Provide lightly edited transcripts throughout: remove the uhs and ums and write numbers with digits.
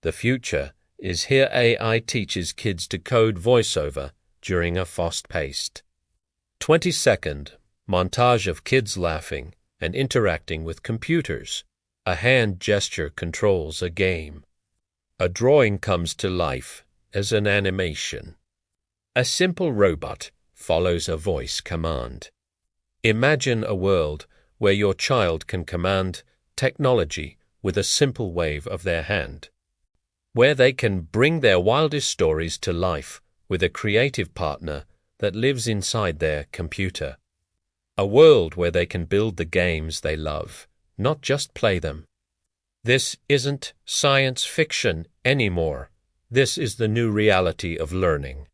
The future is here. AI teaches kids to code voiceover during a fast-paced 20-second montage of kids laughing and interacting with computers. A hand gesture controls a game. A drawing comes to life as an animation. A simple robot follows a voice command. Imagine a world where your child can command technology with a simple wave of their hand, where they can bring their wildest stories to life with a creative partner that lives inside their computer. A world where they can build the games they love, not just play them. This isn't science fiction anymore. This is the new reality of learning.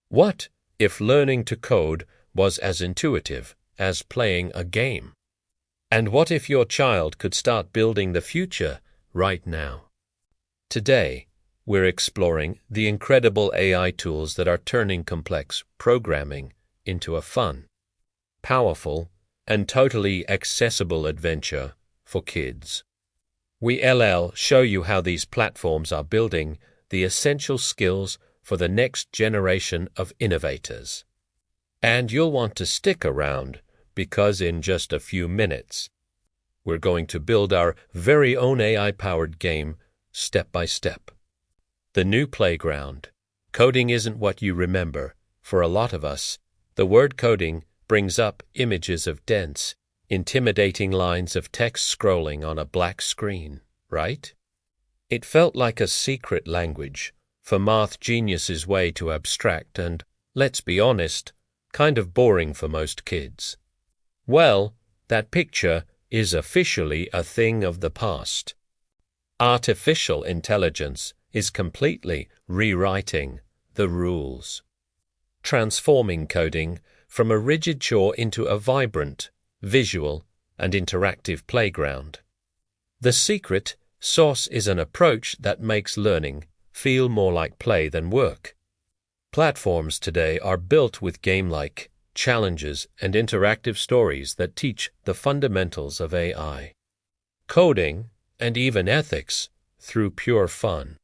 What if learning to code was as intuitive as playing a game? And what if your child could start building the future right now? Today, we're exploring the incredible AI tools that are turning complex programming into a fun, powerful, and totally accessible adventure for kids. We'll show you how these platforms are building the essential skills for the next generation of innovators. And you'll want to stick around because in just a few minutes, we're going to build our very own AI-powered game step by step. The new playground. Coding isn't what you remember. For a lot of us, the word coding brings up images of dense, intimidating lines of text scrolling on a black screen, right? It felt like a secret language for math geniuses' way to abstract and, let's be honest, kind of boring for most kids. Well, that picture is officially a thing of the past. Artificial intelligence is completely rewriting the rules, transforming coding from a rigid chore into a vibrant, visual, and interactive playground. The secret sauce is an approach that makes learning feel more like play than work. Platforms today are built with game-like challenges and interactive stories that teach the fundamentals of AI, coding, and even ethics through pure fun.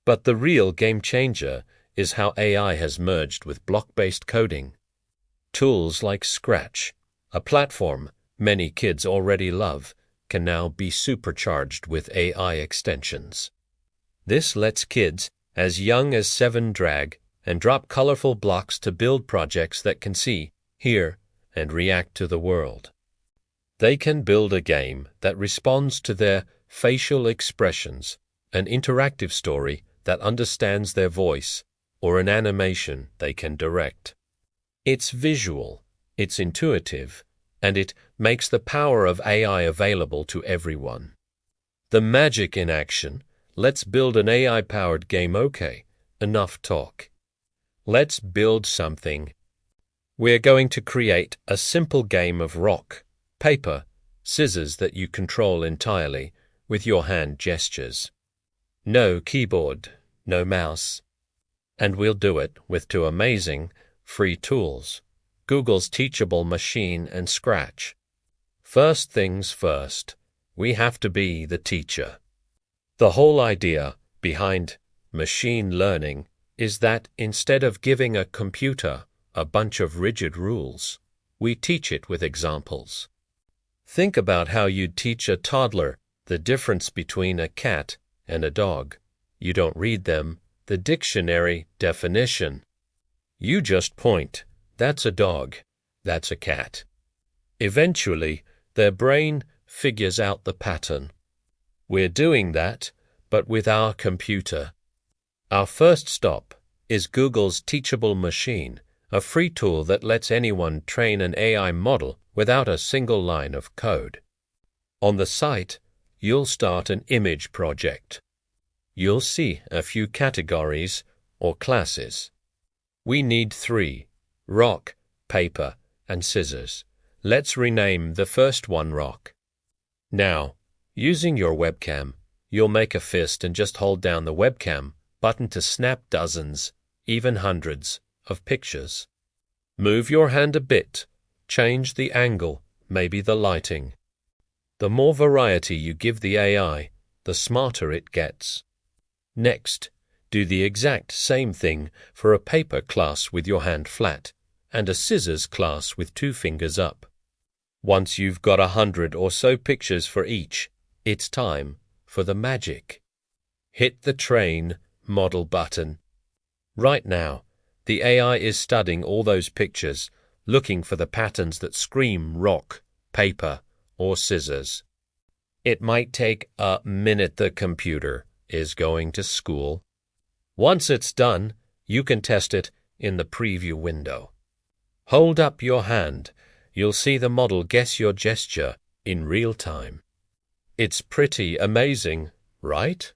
But the real game changer is how AI has merged with block-based coding. Tools like Scratch, a platform many kids already love, can now be supercharged with AI extensions. This lets kids as young as 7 drag and drop colorful blocks to build projects that can see, hear, and react to the world. They can build a game that responds to their facial expressions, an interactive story that understands their voice, or an animation they can direct. It's visual, it's intuitive, and it makes the power of AI available to everyone. The magic in action. Let's build an AI-powered game. Okay, enough talk. Let's build something. We're going to create a simple game of rock, paper, scissors that you control entirely with your hand gestures. No keyboard, no mouse. And we'll do it with 2 amazing free tools, Google's Teachable Machine and Scratch. First things first, we have to be the teacher. The whole idea behind machine learning is that instead of giving a computer a bunch of rigid rules, we teach it with examples. Think about how you'd teach a toddler the difference between a cat and a dog. You don't read them the dictionary definition. You just point. That's a dog. That's a cat. Eventually, their brain figures out the pattern. We're doing that, but with our computer. Our first stop is Google's Teachable Machine, a free tool that lets anyone train an AI model without a single line of code. On the site, you'll start an image project. You'll see a few categories or classes. We need 3, rock, paper, and scissors. Let's rename the first one rock. Now, using your webcam, you'll make a fist and just hold down the webcam button to snap dozens, even hundreds, of pictures. Move your hand a bit, change the angle, maybe the lighting. The more variety you give the AI, the smarter it gets. Next, do the exact same thing for a paper class with your hand flat and a scissors class with 2 fingers up. Once you've got 100 or so pictures for each, it's time for the magic. Hit the train model button. Right now, the AI is studying all those pictures, looking for the patterns that scream rock, paper, or scissors. It might take a minute. The computer is going to school. Once it's done, you can test it in the preview window. Hold up your hand. You'll see the model guess your gesture in real time. It's pretty amazing, right?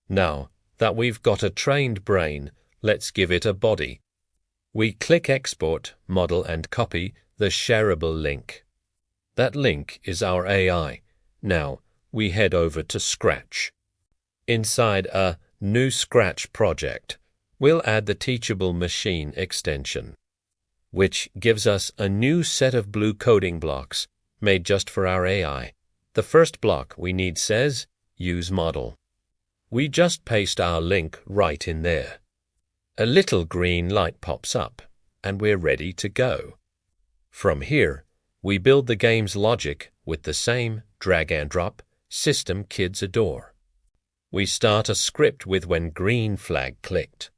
Now that we've got a trained brain, let's give it a body. We click Export, Model and copy the shareable link. That link is our AI. Now we head over to Scratch. Inside a new Scratch project, we'll add the Teachable Machine extension, which gives us a new set of blue coding blocks made just for our AI. The first block we need says, Use Model. We just paste our link right in there. A little green light pops up, and we're ready to go. From here, we build the game's logic with the same drag-and-drop system kids adore. We start a script with when green flag clicked.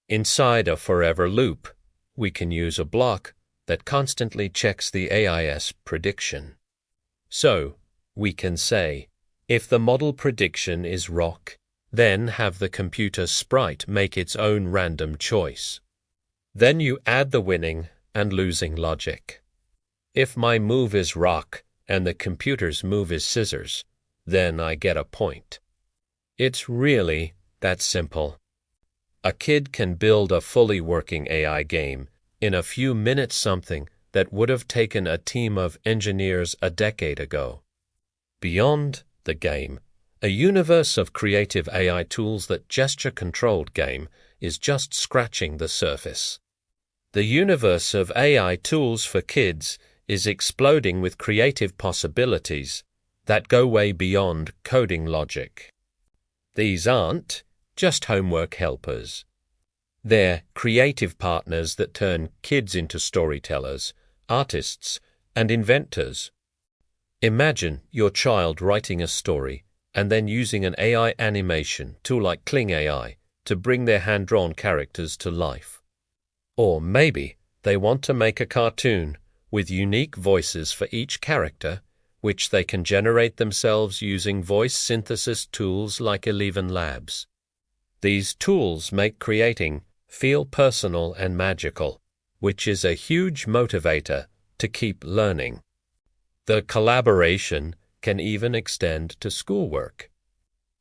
Inside a forever loop, we can use a block that constantly checks the AIS prediction. So, we can say, if the model prediction is rock, then have the computer sprite make its own random choice. Then you add the winning and losing logic. If my move is rock and the computer's move is scissors, then I get a point. It's really that simple. A kid can build a fully working AI game in a few minutes, something that would have taken a team of engineers a decade ago. Beyond the game, a universe of creative AI tools that gesture-controlled game is just scratching the surface. The universe of AI tools for kids is exploding with creative possibilities that go way beyond coding logic. These aren't just homework helpers. They're creative partners that turn kids into storytellers, artists, and inventors. Imagine your child writing a story and then using an AI animation tool like Kling AI to bring their hand-drawn characters to life. Or maybe they want to make a cartoon with unique voices for each character, which they can generate themselves using voice synthesis tools like Eleven Labs. These tools make creating feel personal and magical, which is a huge motivator to keep learning. The collaboration can even extend to schoolwork.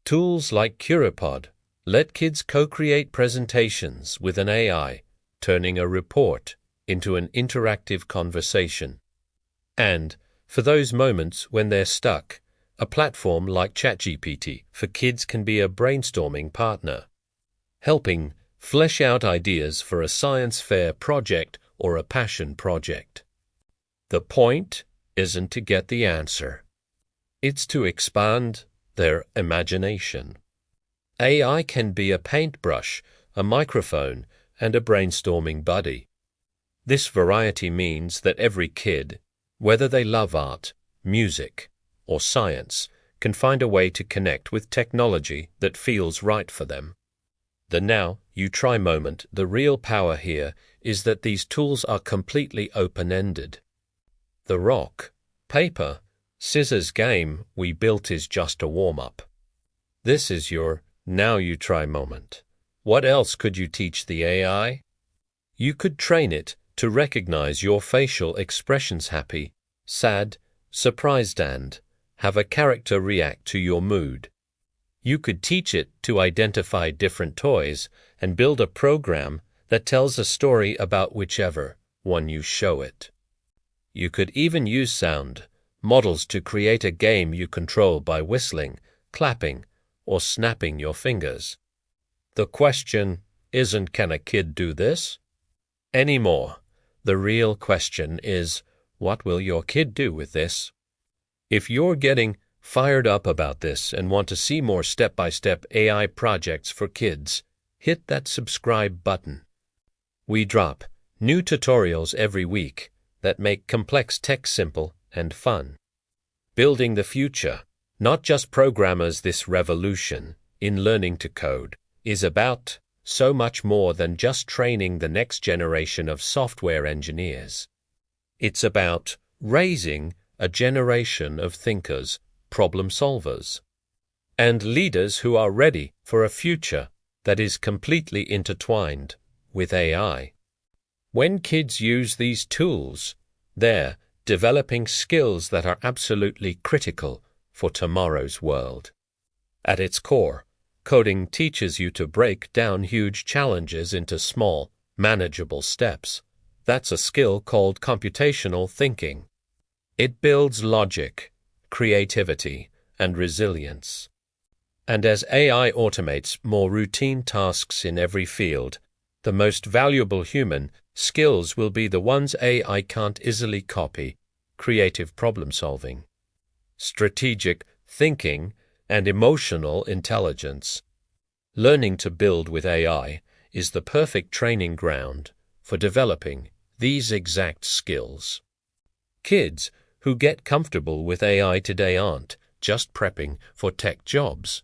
Tools like Curipod let kids co-create presentations with an AI, turning a report into an interactive conversation. And for those moments when they're stuck, a platform like ChatGPT for kids can be a brainstorming partner, helping flesh out ideas for a science fair project or a passion project. The point isn't to get the answer. It's to expand their imagination. AI can be a paintbrush, a microphone, and a brainstorming buddy. This variety means that every kid, whether they love art, music, or science, can find a way to connect with technology that feels right for them. The now you try moment, the real power here is that these tools are completely open-ended. The rock, paper, scissors game we built is just a warm-up. This is your now you try moment. What else could you teach the AI? You could train it to recognize your facial expressions: happy, sad, surprised, and have a character react to your mood. You could teach it to identify different toys and build a program that tells a story about whichever one you show it. You could even use sound models to create a game you control by whistling, clapping, or snapping your fingers. The question isn't, can a kid do this? Anymore. The real question is, what will your kid do with this? If you're getting Fired up about this and want to see more step-by-step AI projects for kids? Hit that subscribe button. We drop new tutorials every week that make complex tech simple and fun. Building the future, not just programmers. This revolution in learning to code is about so much more than just training the next generation of software engineers. It's about raising a generation of thinkers, problem solvers, and leaders who are ready for a future that is completely intertwined with AI. When kids use these tools, they're developing skills that are absolutely critical for tomorrow's world. At its core, coding teaches you to break down huge challenges into small, manageable steps. That's a skill called computational thinking. It builds logic, creativity, and resilience. And as AI automates more routine tasks in every field, the most valuable human skills will be the ones AI can't easily copy: creative problem-solving, strategic thinking, and emotional intelligence. Learning to build with AI is the perfect training ground for developing these exact skills. Kids who get comfortable with AI today aren't just prepping for tech jobs.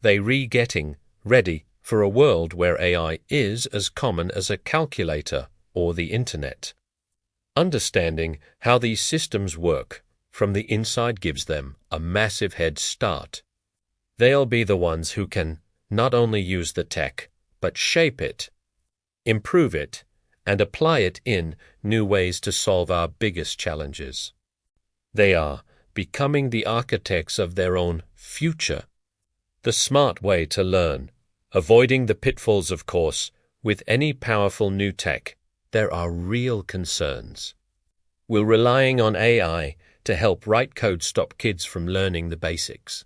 They're getting ready for a world where AI is as common as a calculator or the internet. Understanding how these systems work from the inside gives them a massive head start. They'll be the ones who can not only use the tech, but shape it, improve it, and apply it in new ways to solve our biggest challenges. They are becoming the architects of their own future. The smart way to learn, avoiding the pitfalls, of course. With any powerful new tech, there are real concerns. Will relying on AI to help write code stop kids from learning the basics?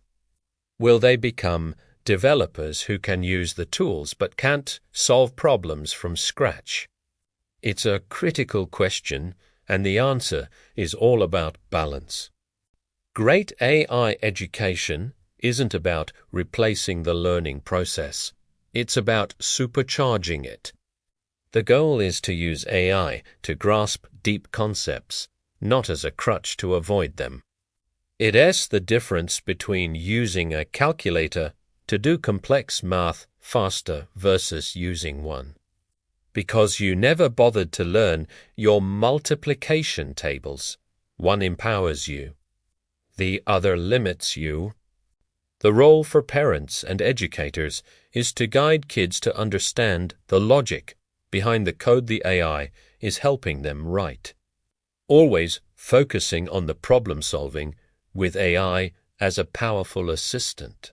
Will they become developers who can use the tools but can't solve problems from scratch? It's a critical question, and the answer is all about balance. Great AI education isn't about replacing the learning process. It's about supercharging it. The goal is to use AI to grasp deep concepts, not as a crutch to avoid them. It's the difference between using a calculator to do complex math faster versus using one. Because you never bothered to learn your multiplication tables. One empowers you. The other limits you. The role for parents and educators is to guide kids to understand the logic behind the code the AI is helping them write. Always focusing on the problem solving with AI as a powerful assistant.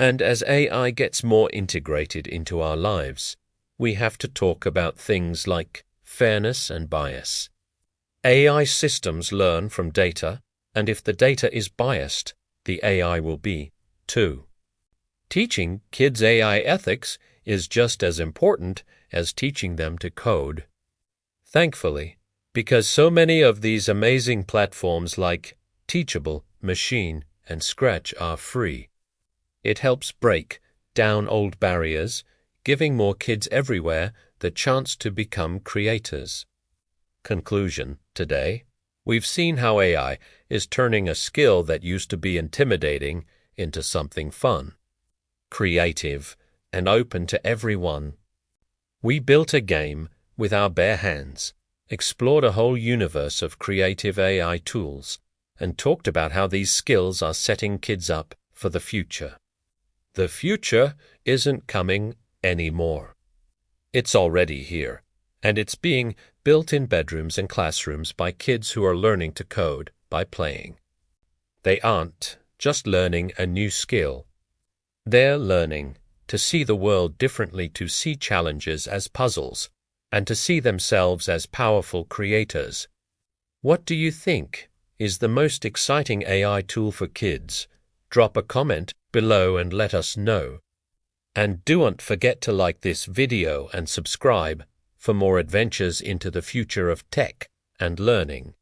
And as AI gets more integrated into our lives, we have to talk about things like fairness and bias. AI systems learn from data, and if the data is biased, the AI will be too. Teaching kids AI ethics is just as important as teaching them to code. Thankfully, because so many of these amazing platforms like Teachable Machine and Scratch are free, it helps break down old barriers, giving more kids everywhere the chance to become creators. Conclusion today, we've seen how AI is turning a skill that used to be intimidating into something fun, creative, and open to everyone. We built a game with our bare hands, explored a whole universe of creative AI tools, and talked about how these skills are setting kids up for the future. The future isn't coming anymore. It's already here, and it's being built in bedrooms and classrooms by kids who are learning to code by playing. They aren't just learning a new skill. They're learning to see the world differently, to see challenges as puzzles, and to see themselves as powerful creators. What do you think is the most exciting AI tool for kids? Drop a comment below and let us know. And don't forget to like this video and subscribe for more adventures into the future of tech and learning.